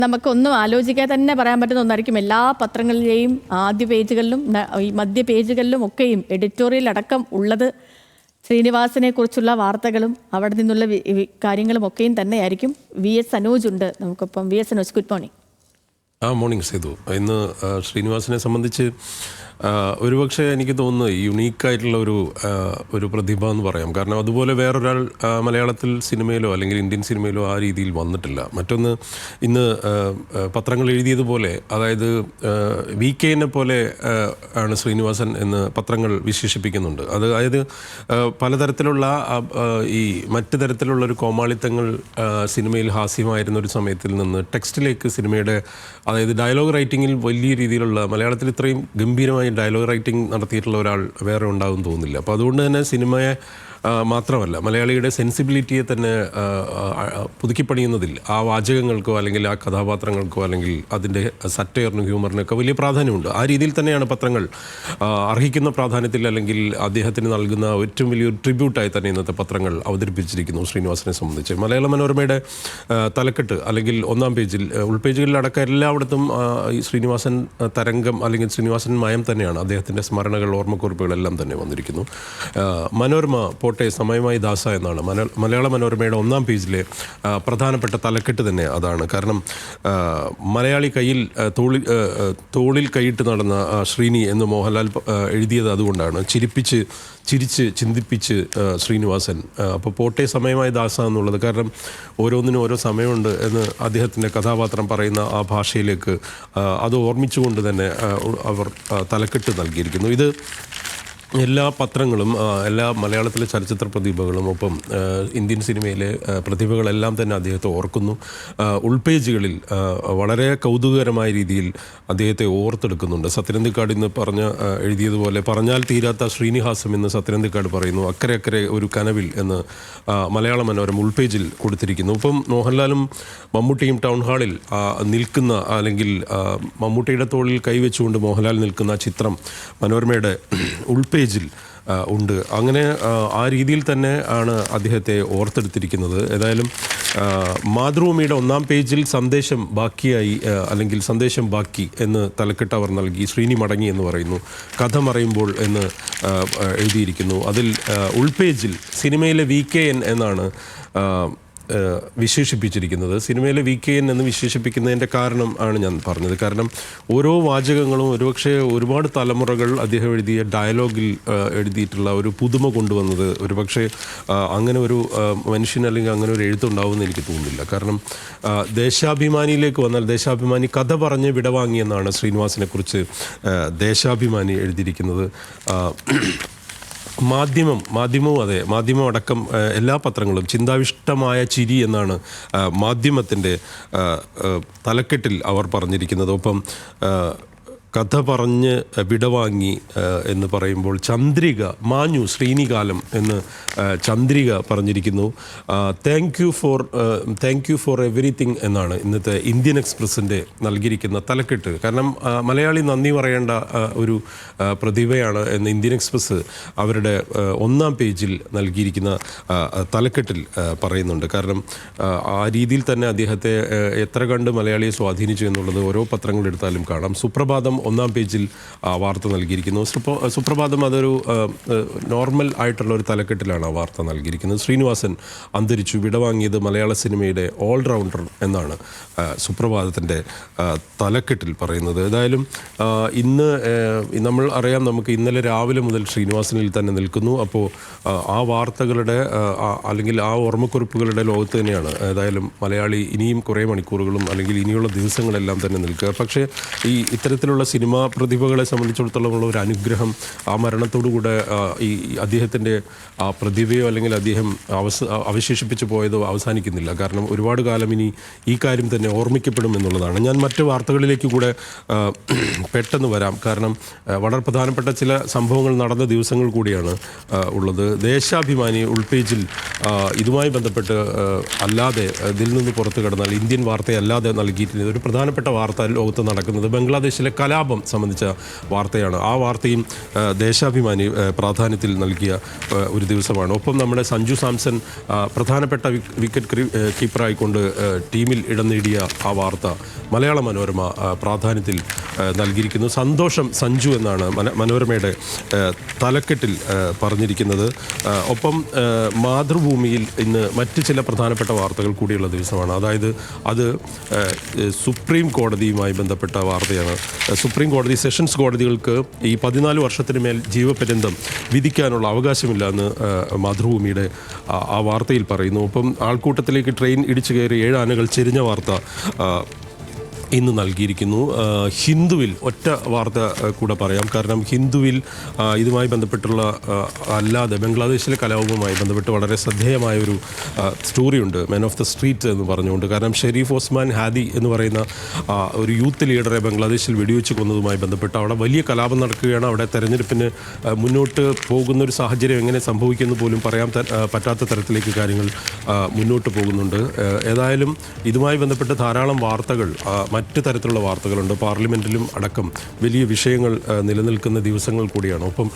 നമുക്കൊന്നും ആലോചിക്കാതെ തന്നെ പറയാൻ പറ്റുന്ന ഒന്നായിരിക്കും എല്ലാ പത്രങ്ങളിലെയും ആദ്യ പേജുകളിലും ഈ മധ്യ പേജുകളിലും ഒക്കെയും എഡിറ്റോറിയൽ അടക്കം ഉള്ളത് ശ്രീനിവാസനെ കുറിച്ചുള്ള വാർത്തകളും അവിടെ നിന്നുള്ള കാര്യങ്ങളും ഒക്കെയും തന്നെയായിരിക്കും. VS അനൂജ് ഉണ്ട് നമുക്കിപ്പം. VS Anuj, good morning. Morning Sethu. ഇന്ന് ശ്രീനിവാസനെ സംബന്ധിച്ച് ഒരുപക്ഷെ എനിക്ക് തോന്നുന്നു യുണീക്കായിട്ടുള്ള ഒരു പ്രതിഭ എന്ന് പറയാം. കാരണം അതുപോലെ വേറൊരാൾ മലയാളത്തിൽ സിനിമയിലോ അല്ലെങ്കിൽ ഇന്ത്യൻ സിനിമയിലോ ആ രീതിയിൽ വന്നിട്ടില്ല. മറ്റൊന്ന്, ഇന്ന് പത്രങ്ങൾ എഴുതിയതുപോലെ, അതായത് VK-നെ പോലെ ആണ് ശ്രീനിവാസൻ എന്ന് പത്രങ്ങൾ വിശേഷിപ്പിക്കുന്നുണ്ട്. അതായത് പലതരത്തിലുള്ള ഈ മറ്റു തരത്തിലുള്ളൊരു കോമാളിത്തങ്ങൾ സിനിമയിൽ ഹാസ്യമായിരുന്ന ഒരു സമയത്തിൽ നിന്ന് ടെക്സ്റ്റിലേക്ക് സിനിമയുടെ, അതായത് ഡയലോഗ് റൈറ്റിങ്ങിൽ വലിയ രീതിയിലുള്ള, മലയാളത്തിൽ ഇത്രയും ഗംഭീരമായി ഡയലോഗ് റൈറ്റിംഗ് നടത്തിയിട്ടുള്ള ഒരാൾ വേറെ ഉണ്ടാകുമെന്ന് തോന്നുന്നില്ല. അപ്പോൾ അതുകൊണ്ട് തന്നെ സിനിമയെ മാത്രമല്ല, മലയാളിയുടെ സെൻസിബിലിറ്റിയെ തന്നെ പുതുക്കിപ്പണിയുന്നതിൽ ആ വാചകങ്ങൾക്കോ അല്ലെങ്കിൽ ആ കഥാപാത്രങ്ങൾക്കോ അല്ലെങ്കിൽ അതിൻ്റെ സറ്റയറിനും ഹ്യൂമറിനൊക്കെ വലിയ പ്രാധാന്യമുണ്ട്. ആ രീതിയിൽ തന്നെയാണ് പത്രങ്ങൾ അർഹിക്കുന്ന പ്രാധാന്യത്തിൽ അല്ലെങ്കിൽ അദ്ദേഹത്തിന് നൽകുന്ന ഏറ്റവും വലിയൊരു ട്രിബ്യൂട്ടായി തന്നെ ഇന്നത്തെ പത്രങ്ങൾ അവതരിപ്പിച്ചിരിക്കുന്നു ശ്രീനിവാസനെ സംബന്ധിച്ച്. മലയാള മനോരമയുടെ തലക്കെട്ട് അല്ലെങ്കിൽ ഒന്നാം പേജിൽ, ഉൾപേജുകളിലടക്കം എല്ലായിടത്തും ഈ ശ്രീനിവാസൻ തരംഗം അല്ലെങ്കിൽ ശ്രീനിവാസൻ മയം തന്നെയാണ്. അദ്ദേഹത്തിൻ്റെ സ്മരണകൾ, ഓർമ്മക്കുറിപ്പുകളെല്ലാം തന്നെ വന്നിരിക്കുന്നു. മനോരമ പോട്ടെ സമയമായി ദാസ എന്നാണ് മലയാള മനോരമയുടെ ഒന്നാം പേജിലെ പ്രധാനപ്പെട്ട തലക്കെട്ട് തന്നെ അതാണ്. കാരണം മലയാളി തോളിൽ കൈയിട്ട് നടന്ന ശ്രീനി എന്ന് മോഹൻലാൽ എഴുതിയത് അതുകൊണ്ടാണ്. ചിരിച്ച് ചിന്തിപ്പിച്ച് ശ്രീനിവാസൻ. അപ്പോൾ പോട്ടെ സമയമായി ദാസ എന്നുള്ളത് കാരണം ഓരോന്നിനും ഓരോ സമയമുണ്ട് എന്ന് അദ്ദേഹത്തിൻ്റെ കഥാപാത്രം പറയുന്ന ആ ഭാഷയിലേക്ക് അത് ഓർമ്മിച്ചുകൊണ്ട് തന്നെ അവർ തലക്കെട്ട് നൽകിയിരിക്കുന്നു. ഇത് എല്ലാ പത്രങ്ങളും, എല്ലാ മലയാളത്തിലെ ചലച്ചിത്ര പ്രതിഭകളും ഒപ്പം ഇന്ത്യൻ സിനിമയിലെ പ്രതിഭകളെല്ലാം തന്നെ അദ്ദേഹത്തെ ഓർക്കുന്നു. ഉൾപേജുകളിൽ വളരെ കൗതുകകരമായ രീതിയിൽ അദ്ദേഹത്തെ ഓർത്തെടുക്കുന്നുണ്ട്. സത്യനന്ദിക്കാട് ഇന്ന് എഴുതിയതുപോലെ, പറഞ്ഞാൽ തീരാത്ത ശ്രീനിഹാസം എന്ന് സത്യനന്ദിക്കാട് പറയുന്നു. അക്കരെ അക്കരെ ഒരു കനവിൽ എന്ന് മലയാള മനോരമ ഉൾപേജിൽ കൊടുത്തിരിക്കുന്നു. ഇപ്പം മോഹൻലാലും മമ്മൂട്ടിയും ടൗൺ ഹാളിൽ നിൽക്കുന്ന, അല്ലെങ്കിൽ മമ്മൂട്ടിയുടെ തോളിൽ കൈവച്ചുകൊണ്ട് മോഹൻലാൽ നിൽക്കുന്ന ചിത്രം മനോരമയുടെ ഉൾപേജിൽ ഉണ്ട്. അങ്ങനെ ആ രീതിയിൽ തന്നെ ആണ് അദ്ദേഹത്തെ ഓർത്തെടുത്തിരിക്കുന്നത്. ഏതായാലും മാതൃഭൂമിയുടെ ഒന്നാം പേജിൽ സന്ദേശം ബാക്കിയായി, അല്ലെങ്കിൽ സന്ദേശം ബാക്കി എന്ന് തലക്കെട്ട് അവർ നൽകി. ശ്രീനി മടങ്ങി എന്ന് പറയുന്നു. കഥ മറയുമ്പോൾ എന്ന് എഴുതിയിരിക്കുന്നു. അതിൽ ഉൾപേജിൽ സിനിമയിലെ VKN എന്നാണ് വിശേഷിപ്പിച്ചിരിക്കുന്നത്. സിനിമയിലെ VKN എന്ന് വിശേഷിപ്പിക്കുന്നതിൻ്റെ കാരണം ആണ് ഞാൻ പറഞ്ഞത്. കാരണം ഓരോ വാചകങ്ങളും ഒരുപക്ഷെ ഒരുപാട് തലമുറകൾ അദ്ദേഹം എഴുതിയ ഡയലോഗിൽ എഴുതിയിട്ടുള്ള ഒരു പുതുമ കൊണ്ടുവന്നത് ഒരുപക്ഷെ അങ്ങനെ ഒരു മനുഷ്യൻ അല്ലെങ്കിൽ അങ്ങനെ ഒരു എഴുത്തുണ്ടാവുമെന്ന് എനിക്ക് തോന്നുന്നില്ല. കാരണം ദേശാഭിമാനിയിലേക്ക് വന്നാൽ, ദേശാഭിമാനി കഥ പറഞ്ഞ് വിടവാങ്ങിയെന്നാണ് ശ്രീനിവാസനെക്കുറിച്ച് ദേശാഭിമാനി എഴുതിയിരിക്കുന്നത്. മാധ്യമവും അതെ, മാധ്യമം അടക്കം എല്ലാ പത്രങ്ങളും ചിന്താവിഷ്ടമായ ചിരി എന്നാണ് മാധ്യമത്തിൻ്റെ തലക്കെട്ടിൽ അവർ പറഞ്ഞിരിക്കുന്നത്. ഒപ്പം കഥ പറഞ്ഞ് വിടവാങ്ങി എന്ന് പറയുമ്പോൾ ചന്ദ്രിക മാഞ്ഞു ശ്രീനികാലം എന്ന് ചന്ദ്രിക പറഞ്ഞിരിക്കുന്നു. താങ്ക് യു ഫോർ എവരിത്തിങ് എന്നാണ് ഇന്നത്തെ ഇന്ത്യൻ എക്സ്പ്രസിൻ്റെ നൽകിയിരിക്കുന്ന തലക്കെട്ട്. കാരണം മലയാളി നന്ദി പറയേണ്ട ഒരു പ്രതിഭയാണ് എന്ന് ഇന്ത്യൻ എക്സ്പ്രസ് അവരുടെ ഒന്നാം പേജിൽ നൽകിയിരിക്കുന്ന തലക്കെട്ടിൽ പറയുന്നുണ്ട്. കാരണം ആ രീതിയിൽ തന്നെ അദ്ദേഹത്തെ എത്ര കണ്ട് മലയാളിയെ സ്വാധീനിച്ചു എന്നുള്ളത് ഓരോ പത്രങ്ങളെടുത്താലും കാണാം. സുപ്രഭാതം ഒന്നാം പേജിൽ വാർത്ത നൽകിയിരിക്കുന്നു. സുപ്രഭാതം അതൊരു നോർമൽ ആയിട്ടുള്ള ഒരു തലക്കെട്ടിലാണ് ആ വാർത്ത നൽകിയിരിക്കുന്നത്. ശ്രീനിവാസൻ അന്തരിച്ചു, വിടവാങ്ങിയത് മലയാള സിനിമയുടെ ഓൾറൗണ്ടർ എന്നാണ് സുപ്രഭാതത്തിൻ്റെ തലക്കെട്ടിൽ പറയുന്നത്. ഏതായാലും ഇന്ന് നമ്മൾ അറിയാം, നമുക്ക് ഇന്നലെ രാവിലെ മുതൽ ശ്രീനിവാസനിൽ തന്നെ നിൽക്കുന്നു. അപ്പോൾ ആ വാർത്തകളുടെ അല്ലെങ്കിൽ ആ ഓർമ്മക്കുറിപ്പുകളുടെ ലോകത്ത് തന്നെയാണ് ഏതായാലും മലയാളി ഇനിയും കുറേ മണിക്കൂറുകളും അല്ലെങ്കിൽ ഇനിയുള്ള ദിവസങ്ങളെല്ലാം തന്നെ നിൽക്കുക. പക്ഷേ ഈ ഇത്തരത്തിലുള്ള സിനിമാ പ്രതിഭകളെ സംബന്ധിച്ചിടത്തോളമുള്ള ഒരു അനുഗ്രഹം ആ മരണത്തോടുകൂടെ ഈ അദ്ദേഹത്തിൻ്റെ ആ പ്രതിഭയോ അല്ലെങ്കിൽ അദ്ദേഹം അവശേഷിപ്പിച്ചു പോയതോ അവസാനിക്കുന്നില്ല. കാരണം ഒരുപാട് കാലം ഇനി ഈ കാര്യം തന്നെ ഓർമ്മിക്കപ്പെടും എന്നുള്ളതാണ്. ഞാൻ മറ്റ് വാർത്തകളിലേക്ക് കൂടെ പെട്ടെന്ന് വരാം. കാരണം വളരെ പ്രധാനപ്പെട്ട ചില സംഭവങ്ങൾ നടന്ന ദിവസങ്ങൾ കൂടിയാണ് ഉള്ളത്. ദേശാഭിമാനി ഉൾപേജിൽ ഇതുമായി ബന്ധപ്പെട്ട് അല്ലാതെ ഇതിൽ നിന്ന് പുറത്തു കടന്നാൽ ഇന്ത്യൻ വാർത്തയല്ലാതെ നൽകിയിട്ടുള്ള ഒരു പ്രധാനപ്പെട്ട വാർത്ത ലോകത്ത് നടക്കുന്നത് ബംഗ്ലാദേശിലെ കലാപം കലാപം സംബന്ധിച്ച വാർത്തയാണ്. ആ വാർത്തയും ദേശാഭിമാനി പ്രാധാന്യത്തിൽ നൽകിയ ഒരു ദിവസമാണ്. ഒപ്പം നമ്മുടെ സഞ്ജു സാംസൺ പ്രധാനപ്പെട്ട വിക്കറ്റ് കീപ്പറായിക്കൊണ്ട് ടീമിൽ ഇടം നേടിയ ആ വാർത്ത മലയാള മനോരമ പ്രാധാന്യത്തിൽ നൽകിയിരിക്കുന്നു. സന്തോഷം സഞ്ജു എന്നാണ് മനോരമയുടെ തലക്കെട്ടിൽ പറഞ്ഞിരിക്കുന്നത്. ഒപ്പം മാതൃഭൂമിയിൽ ഇന്ന് മറ്റ് ചില പ്രധാനപ്പെട്ട വാർത്തകൾ കൂടിയുള്ള ദിവസമാണ്. അതായത് അത് സുപ്രീം കോടതിയുമായി ബന്ധപ്പെട്ട വാർത്തയാണ്. സുപ്രീം കോടതി സെഷൻസ് കോടതികൾക്ക് ഈ 14 വർഷത്തിന് മേൽ ജീവപര്യന്തം വിധിക്കാനുള്ള അവകാശമില്ല എന്ന് മാതൃഭൂമിയുടെ ആ വാർത്തയിൽ പറയുന്നു. ഒപ്പം ആൾക്കൂട്ടത്തിലേക്ക് ട്രെയിൻ ഇടിച്ചു കയറി 7 ആനകൾ ചെരിഞ്ഞ വാർത്ത ഇന്ന് നൽകിയിരിക്കുന്നു. ഹിന്ദുവിൽ ഒറ്റ വാർത്ത കൂടെ പറയാം. കാരണം ഹിന്ദുവിൽ ഇതുമായി ബന്ധപ്പെട്ടുള്ള അല്ലാതെ ബംഗ്ലാദേശിലെ കലാപവുമായി ബന്ധപ്പെട്ട് വളരെ ശ്രദ്ധേയമായൊരു സ്റ്റോറിയുണ്ട്, മെൻ ഓഫ് ദ സ്ട്രീറ്റ് എന്ന് പറഞ്ഞുകൊണ്ട്. കാരണം ഷെരീഫ് ഓസ്മാൻ ഹാദി എന്ന് പറയുന്ന ഒരു യൂത്ത് ലീഡറെ ബംഗ്ലാദേശിൽ വെടിവെച്ച് കൊന്നതുമായി ബന്ധപ്പെട്ട് അവിടെ വലിയ കലാപം നടക്കുകയാണ്. അവിടെ തെരഞ്ഞെടുപ്പിന് മുന്നോട്ട് പോകുന്നൊരു സാഹചര്യം എങ്ങനെ സംഭവിക്കുമെന്ന് പോലും പറയാൻ പറ്റാത്ത തരത്തിലേക്ക് കാര്യങ്ങൾ മുന്നോട്ട് പോകുന്നുണ്ട്. ഏതായാലും ഇതുമായി ബന്ധപ്പെട്ട് ധാരാളം വാർത്തകൾ, മറ്റ് തരത്തിലുള്ള വാർത്തകളുണ്ട്. പാർലമെൻറ്റിലും അടക്കം വലിയ വിഷയങ്ങൾ നിലനിൽക്കുന്ന ദിവസങ്ങൾ കൂടിയാണ്. ഒപ്പം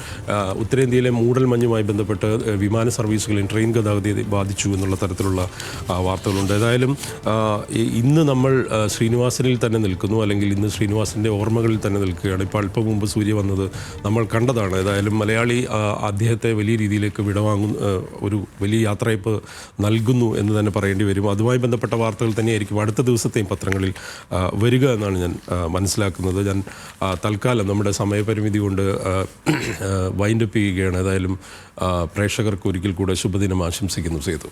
ഉത്തരേന്ത്യയിലെ മൂടൽമഞ്ഞുമായി ബന്ധപ്പെട്ട് വിമാന സർവീസുകളിൽ ട്രെയിൻ ഗതാഗതത്തെ ബാധിച്ചു എന്നുള്ള തരത്തിലുള്ള വാർത്തകളുണ്ട്. ഏതായാലും ഇന്ന് നമ്മൾ ശ്രീനിവാസനിൽ തന്നെ നിൽക്കുന്നു, അല്ലെങ്കിൽ ഇന്ന് ശ്രീനിവാസൻ്റെ ഓർമ്മകളിൽ തന്നെ നിൽക്കുകയാണ്. ഇപ്പോൾ അല്പം മുമ്പ് സൂര്യ വന്നത് നമ്മൾ കണ്ടതാണ്. ഏതായാലും മലയാളി അദ്ദേഹത്തെ വലിയ രീതിയിലേക്ക് വിടവാങ്ങുന്നു, ഒരു വലിയ യാത്രയപ്പ് നൽകുന്നു എന്ന് തന്നെ പറയേണ്ടി വരും. അതുമായി ബന്ധപ്പെട്ട വാർത്തകൾ തന്നെയായിരിക്കും അടുത്ത ദിവസത്തെയും പത്രങ്ങളിൽ വരിക എന്നാണ് ഞാൻ മനസ്സിലാക്കുന്നത്. ഞാൻ തൽക്കാലം നമ്മുടെ സമയപരിമിതി കൊണ്ട് വൈൻഡപ്പ് ചെയ്യുകയാണ്. ഏതായാലും പ്രേക്ഷകർക്ക് ഒരിക്കൽ കൂടെ ശുഭദിനം ആശംസിക്കുന്നു. സേതു.